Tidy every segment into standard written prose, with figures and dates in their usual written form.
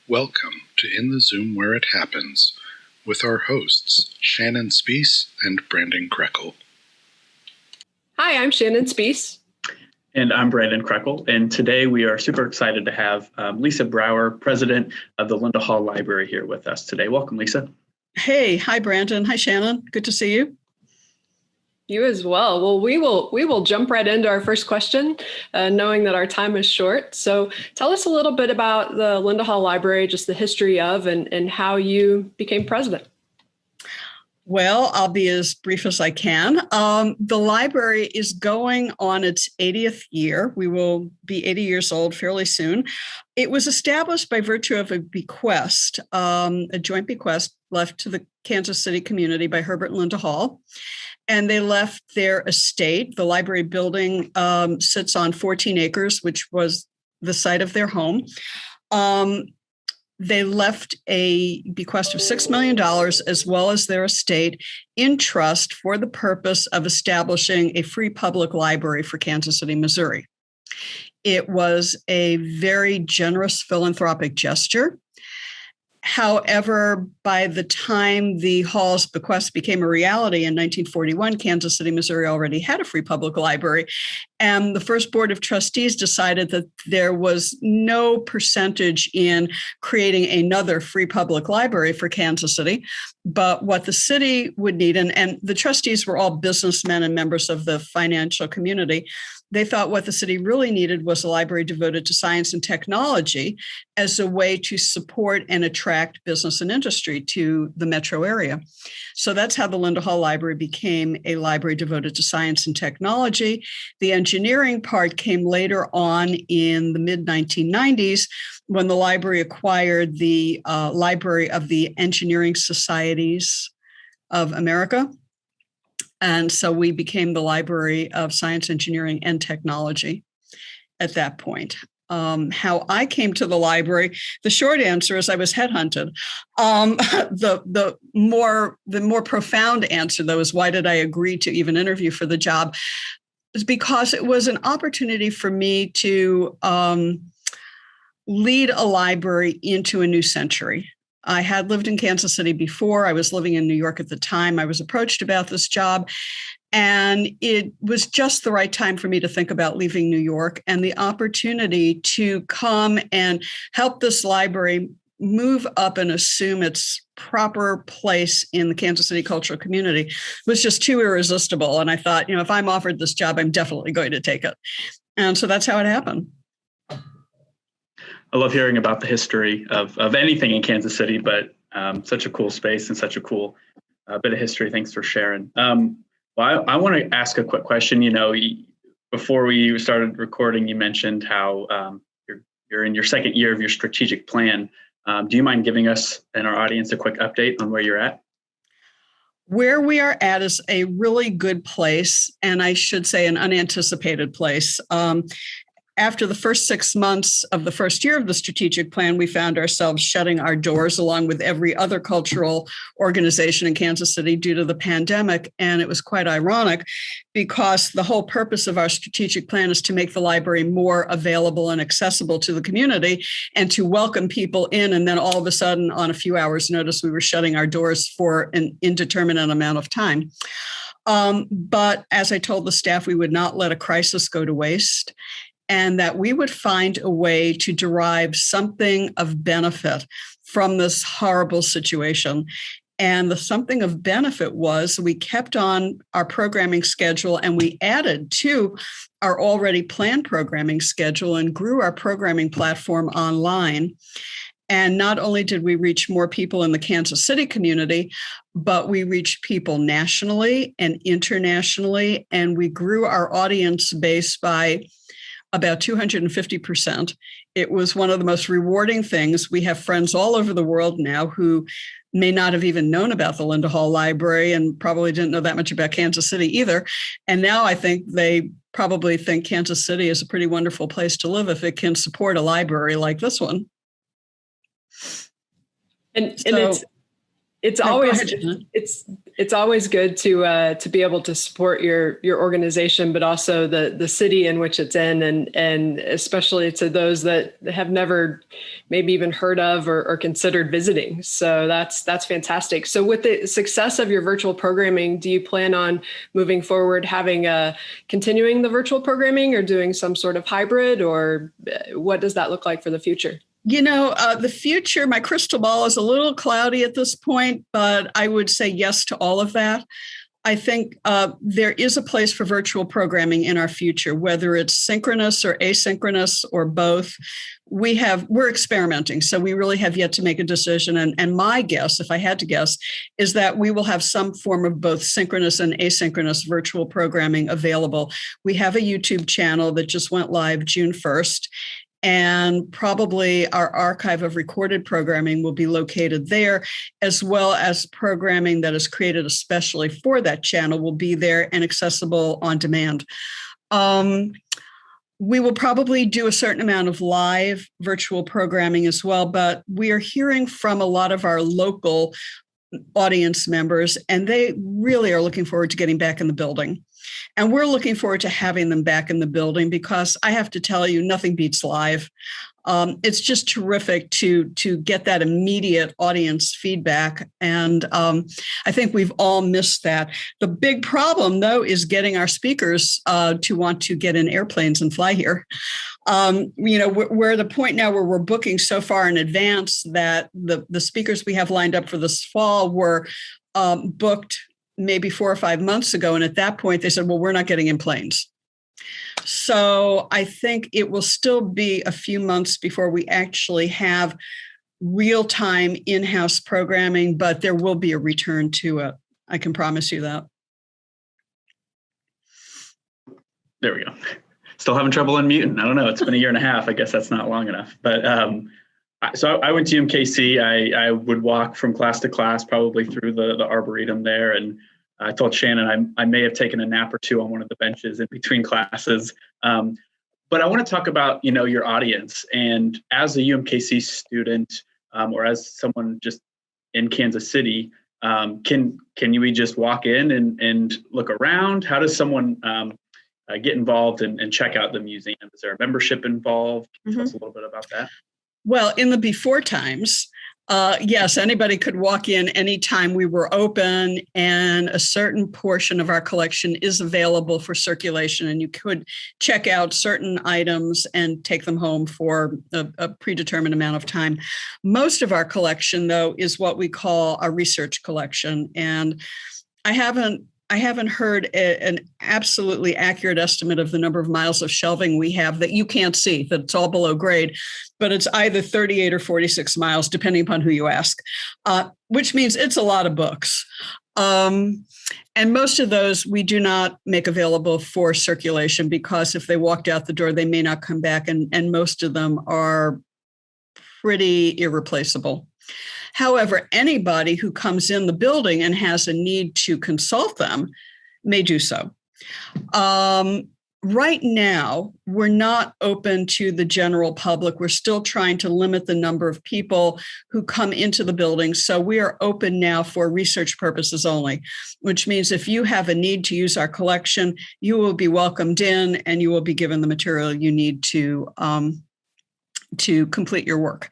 Welcome to In the Zoom Where It Happens with our hosts, Shannon Spees and Brandon Krekel. Hi, I'm Shannon Spees. And I'm Brandon Krekel. And today we are super excited to have Lisa Browar, president of the Linda Hall Library, here with us today. Welcome, Lisa. Hey, hi, Brandon. Hi, Shannon. Good to see you. You as well. Well, we will jump right into our first question, knowing that our time is short. So tell us a little bit about the Linda Hall Library, just the history of and how you became president. Well, I'll be as brief as I can. The library is going on its 80th year. We will be 80 years old fairly soon. It was established by virtue of a bequest, a joint bequest left to the Kansas City community by Herbert and Linda Hall. And they left their estate. The library building sits on 14 acres, which was the site of their home. They left a bequest of $6 million as well as their estate in trust for the purpose of establishing a free public library for Kansas City, Missouri. It was a very generous philanthropic gesture. However, by the time the Hall's bequest became a reality in 1941, Kansas City, Missouri already had a free public library. And the first board of trustees decided that there was no percentage in creating another free public library for Kansas City. But what the city would need, and the trustees were all businessmen and members of the financial community, they thought what the city really needed was a library devoted to science and technology as a way to support and attract business and industry to the metro area. So that's how the Linda Hall Library became a library devoted to science and technology. The engineering part came later on in the mid-1990s when the library acquired the Library of the Engineering Societies of America. And so we became the Library of Science, Engineering, and Technology at that point. How I came to the library, the short answer is I was headhunted. The more profound answer, though, is why did I agree to even interview for the job? Is because it was an opportunity for me to lead a library into a new century. I had lived in Kansas City before. I was living in New York at the time. I was approached about this job, and it was just the right time for me to think about leaving New York, and the opportunity to come and help this library move up and assume its proper place in the Kansas City cultural community was just too irresistible. And I thought, if I'm offered this job, I'm definitely going to take it. And so that's how it happened. I love hearing about the history of anything in Kansas City, but such a cool space and such a cool bit of history. Thanks for sharing. Well, I want to ask a quick question. Before we started recording, you mentioned how you're in your second year of your strategic plan. Do you mind giving us and our audience a quick update on where you're at? Where we are at is a really good place, and I should say an unanticipated place. After the first 6 months of the first year of the strategic plan, we found ourselves shutting our doors along with every other cultural organization in Kansas City due to the pandemic. And it was quite ironic because the whole purpose of our strategic plan is to make the library more available and accessible to the community and to welcome people in. And then all of a sudden, on a few hours' notice, we were shutting our doors for an indeterminate amount of time. But as I told the staff, we would not let a crisis go to waste, and that we would find a way to derive something of benefit from this horrible situation. And the something of benefit was we kept on our programming schedule and we added to our already planned programming schedule and grew our programming platform online. And not only did we reach more people in the Kansas City community, but we reached people nationally and internationally, and we grew our audience base by about 250%. It was one of the most rewarding things. We have friends all over the world now who may not have even known about the Linda Hall Library and probably didn't know that much about Kansas City either. And now I think they probably think Kansas City is a pretty wonderful place to live if it can support a library like this one. And It's No, go always ahead, Jenna. it's always good to be able to support your organization, but also the city in which it's in, and especially to those that have never maybe even heard of or considered visiting. So that's fantastic. So with the success of your virtual programming, do you plan on moving forward, having continuing the virtual programming, or doing some sort of hybrid, or what does that look like for the future? The future, my crystal ball is a little cloudy at this point, but I would say yes to all of that. I think there is a place for virtual programming in our future, whether it's synchronous or asynchronous or both. We're experimenting, so we really have yet to make a decision. And my guess, if I had to guess, is that we will have some form of both synchronous and asynchronous virtual programming available. We have a YouTube channel that just went live June 1st. And probably our archive of recorded programming will be located there, as well as programming that is created especially for that channel will be there and accessible on demand. We will probably do a certain amount of live virtual programming as well, but we are hearing from a lot of our local audience members, and they really are looking forward to getting back in the building. And we're looking forward to having them back in the building because I have to tell you, nothing beats live. It's just terrific to get that immediate audience feedback. And I think we've all missed that. The big problem, though, is getting our speakers to want to get in airplanes and fly here. We're at a point now where we're booking so far in advance that the speakers we have lined up for this fall were booked maybe 4 or 5 months ago. And at that point, they said, well, we're not getting in planes. So I think it will still be a few months before we actually have real-time in-house programming, but there will be a return to it. I can promise you that. There we go. Still having trouble unmuting. I don't know. It's been a year and a half. I guess that's not long enough. But so I went to UMKC. I would walk from class to class, probably through the Arboretum there. And I told Shannon I may have taken a nap or two on one of the benches in between classes. But I want to talk about, your audience. And as a UMKC student, or as someone just in Kansas City, can we just walk in and look around? How does someone get involved and check out the museum? Is there a membership involved? Can you tell us a little bit about that? Well, in the before times, yes, anybody could walk in anytime we were open, and a certain portion of our collection is available for circulation, and you could check out certain items and take them home for a predetermined amount of time. Most of our collection, though, is what we call a research collection, and I haven't heard an absolutely accurate estimate of the number of miles of shelving we have that you can't see, that it's all below grade, but it's either 38 or 46 miles, depending upon who you ask, which means it's a lot of books. And most of those we do not make available for circulation because if they walked out the door, they may not come back, and most of them are pretty irreplaceable. However, anybody who comes in the building and has a need to consult them may do so. Right now, we're not open to the general public. We're still trying to limit the number of people who come into the building. So we are open now for research purposes only, which means if you have a need to use our collection, you will be welcomed in and you will be given the material you need to complete your work.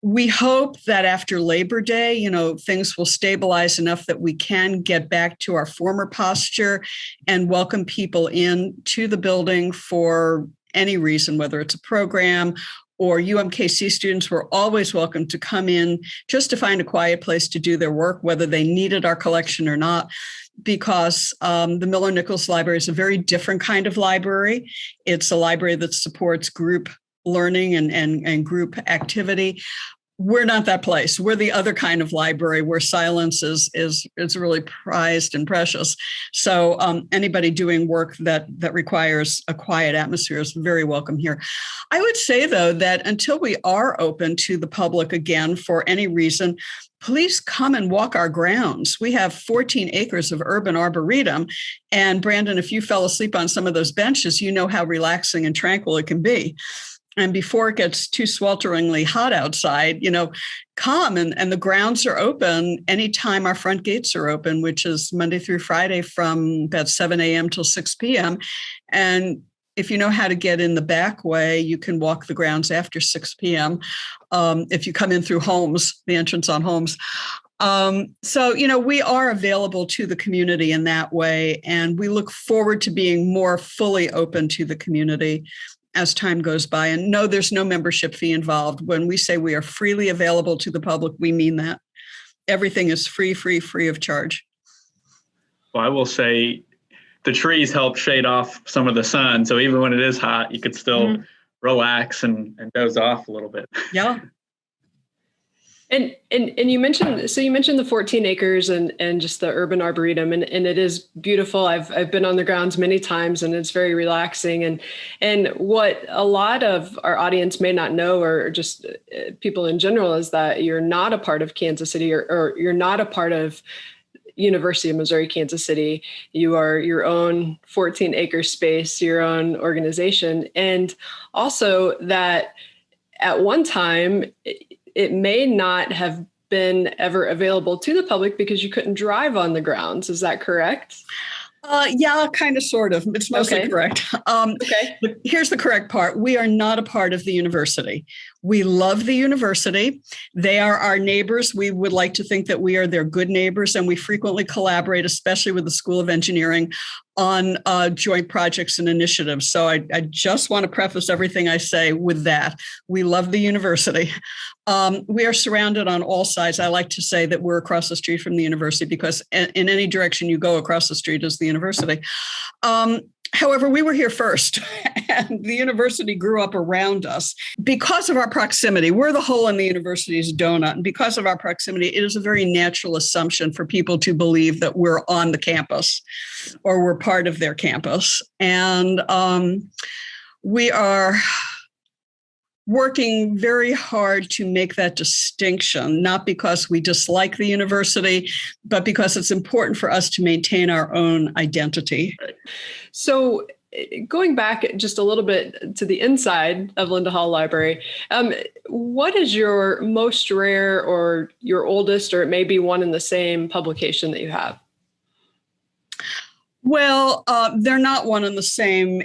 We hope that after Labor Day, things will stabilize enough that we can get back to our former posture and welcome people in to the building for any reason, whether it's a program or UMKC students were always welcome to come in just to find a quiet place to do their work, whether they needed our collection or not, because the Miller-Nichols Library is a very different kind of library. It's a library that supports group learning and group activity. We're not that place. We're the other kind of library where silence is really prized and precious. So anybody doing work that requires a quiet atmosphere is very welcome here. I would say, though, that until we are open to the public again for any reason, please come and walk our grounds. We have 14 acres of urban arboretum. And Brandon, if you fell asleep on some of those benches, you know how relaxing and tranquil it can be. And before it gets too swelteringly hot outside, come and the grounds are open anytime our front gates are open, which is Monday through Friday from about 7 a.m. till 6 p.m. And if you know how to get in the back way, you can walk the grounds after 6 p.m. If you come in through Holmes, the entrance on Holmes. So, we are available to the community in that way, and we look forward to being more fully open to the community as time goes by. And no, there's no membership fee involved. When we say we are freely available to the public, we mean that. Everything is free of charge. Well, I will say the trees help shade off some of the sun. So even when it is hot, you could still relax and doze off a little bit. Yeah. And you mentioned the 14 acres and just the urban arboretum, and it is beautiful. I've been on the grounds many times, and it's very relaxing. And what a lot of our audience may not know, or just people in general, is that you're not a part of Kansas City, or you're not a part of University of Missouri, Kansas City. You are your own 14-acre space, your own organization, and also that at one time, it may not have been ever available to the public because you couldn't drive on the grounds. Is that correct? Yeah, kind of, sort of. It's mostly correct. Okay. But here's the correct part. We are not a part of the university. We love the university. They are our neighbors. We would like to think that we are their good neighbors, and we frequently collaborate, especially with the School of Engineering, on joint projects and initiatives. So I just want to preface everything I say with that. We love the university. We are surrounded on all sides. I like to say that we're across the street from the university because in any direction you go across the street is the university. However, we were here first, and the university grew up around us. Because of our proximity, we're the hole in the university's donut. And because of our proximity, it is a very natural assumption for people to believe that we're on the campus or we're part of their campus. And we are working very hard to make that distinction, not because we dislike the university, but because it's important for us to maintain our own identity. So going back just a little bit to the inside of Linda Hall Library, what is your most rare or your oldest, or it may be one and the same publication that you have? Well, they're not one and the same.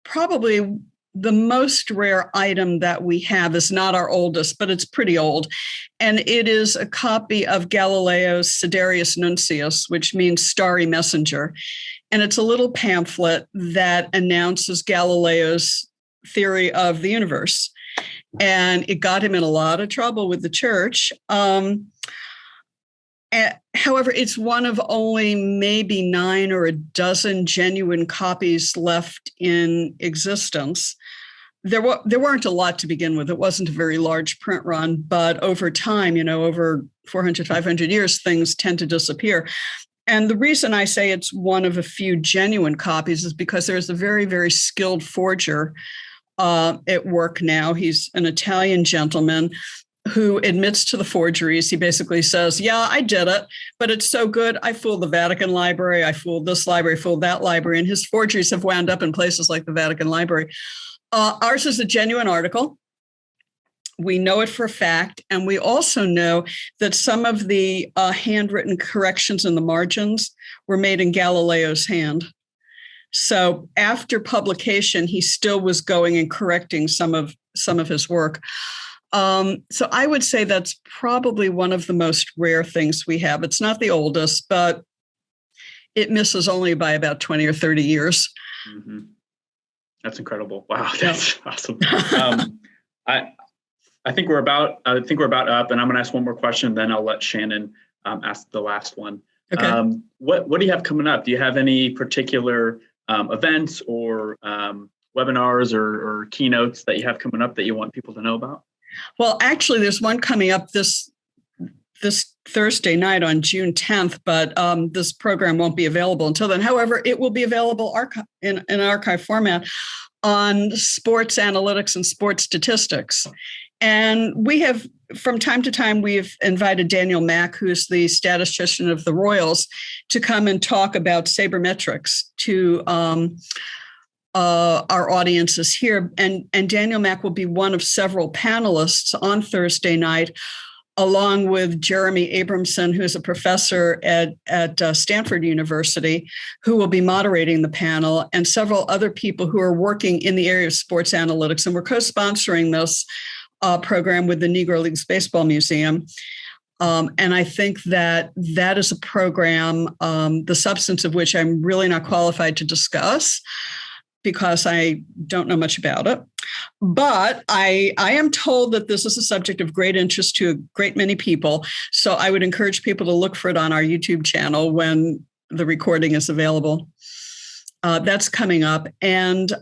Probably the most rare item that we have is not our oldest, but it's pretty old. And it is a copy of Galileo's Sidereus Nuncius, which means starry messenger. And it's a little pamphlet that announces Galileo's theory of the universe. And it got him in a lot of trouble with the church. However, it's one of only maybe 9 or a dozen genuine copies left in existence. There weren't a lot to begin with. It wasn't a very large print run, but over time, over 400, 500 years, things tend to disappear. And the reason I say it's one of a few genuine copies is because there's a very, very skilled forger at work now. He's an Italian gentleman who admits to the forgeries. He basically says, yeah, I did it, but it's so good. I fooled the Vatican Library. I fooled this library, fooled that library. And his forgeries have wound up in places like the Vatican Library. Ours is a genuine article. We know it for a fact. And we also know that some of the handwritten corrections in the margins were made in Galileo's hand. So after publication, he still was going and correcting some of his work. So I would say that's probably one of the most rare things we have. It's not the oldest, but it misses only by about 20 or 30 years. Mm-hmm. That's incredible. Wow, that's awesome. I think we're about up, and I'm going to ask one more question, then I'll let Shannon ask the last one. Okay. What do you have coming up? Do you have any particular events or webinars or keynotes that you have coming up that you want people to know about? Well, actually, there's one coming up this Thursday night on June 10th, but this program won't be available until then. However, it will be available in archive format on sports analytics and sports statistics. And we have, from time to time, we've invited Daniel Mack, who's the statistician of the Royals, to come and talk about sabermetrics, to our audiences here. And Daniel Mack will be one of several panelists on Thursday night, along with Jeremy Abramson, who's a professor at Stanford University, who will be moderating the panel, and several other people who are working in the area of sports analytics. And we're co-sponsoring this program with the Negro Leagues Baseball Museum. And I think that is a program, the substance of which I'm really not qualified to discuss because I don't know much about it. But I am told that this is a subject of great interest to a great many people. So I would encourage people to look for it on our YouTube channel when the recording is available. That's coming up. And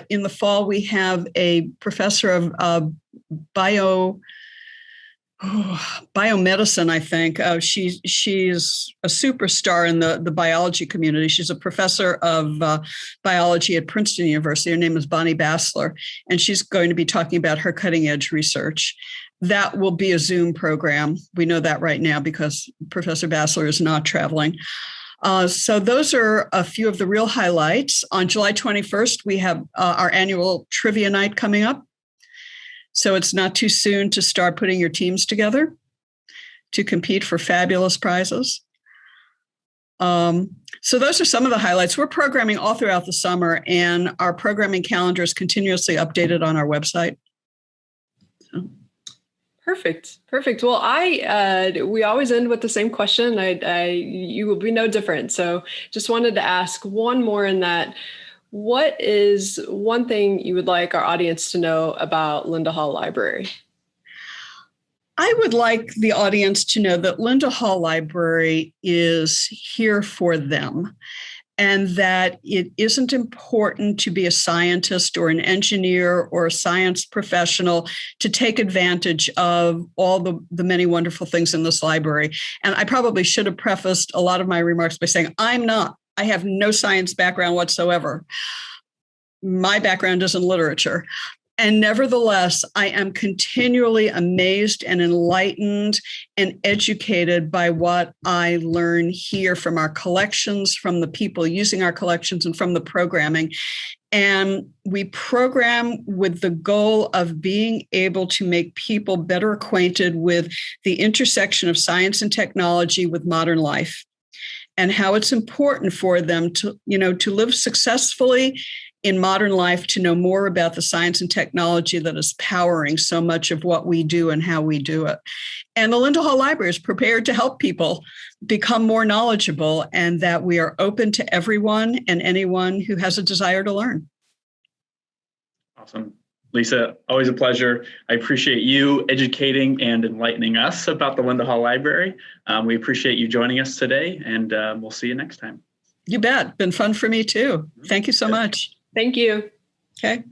in the fall, we have a professor of biomedicine, I think. She's a superstar in the biology community. She's a professor of biology at Princeton University. Her name is Bonnie Bassler, and she's going to be talking about her cutting edge research. That will be a Zoom program. We know that right now because Professor Bassler is not traveling. So those are a few of the real highlights. On July 21st, we have our annual trivia night coming up. So it's not too soon to start putting your teams together to compete for fabulous prizes. So those are some of the highlights. We're programming all throughout the summer, and our programming calendar is continuously updated on our website. So. Perfect. Well, we always end with the same question. You will be no different. So just wanted to ask one more in that. What is one thing you would like our audience to know about Linda Hall Library? I would like the audience to know that Linda Hall Library is here for them, and that it isn't important to be a scientist or an engineer or a science professional to take advantage of all the many wonderful things in this library. And I probably should have prefaced a lot of my remarks by saying, I have no science background whatsoever. My background is in literature. And nevertheless, I am continually amazed and enlightened and educated by what I learn here from our collections, from the people using our collections, and from the programming. And we program with the goal of being able to make people better acquainted with the intersection of science and technology with modern life, and how it's important for them to live successfully in modern life, to know more about the science and technology that is powering so much of what we do and how we do it. And the Linda Hall Library is prepared to help people become more knowledgeable, and that we are open to everyone and anyone who has a desire to learn. Awesome. Lisa, always a pleasure. I appreciate you educating and enlightening us about the Linda Hall Library. We appreciate you joining us today, and we'll see you next time. You bet. Been fun for me too. Thank you so much. Thank you. Okay.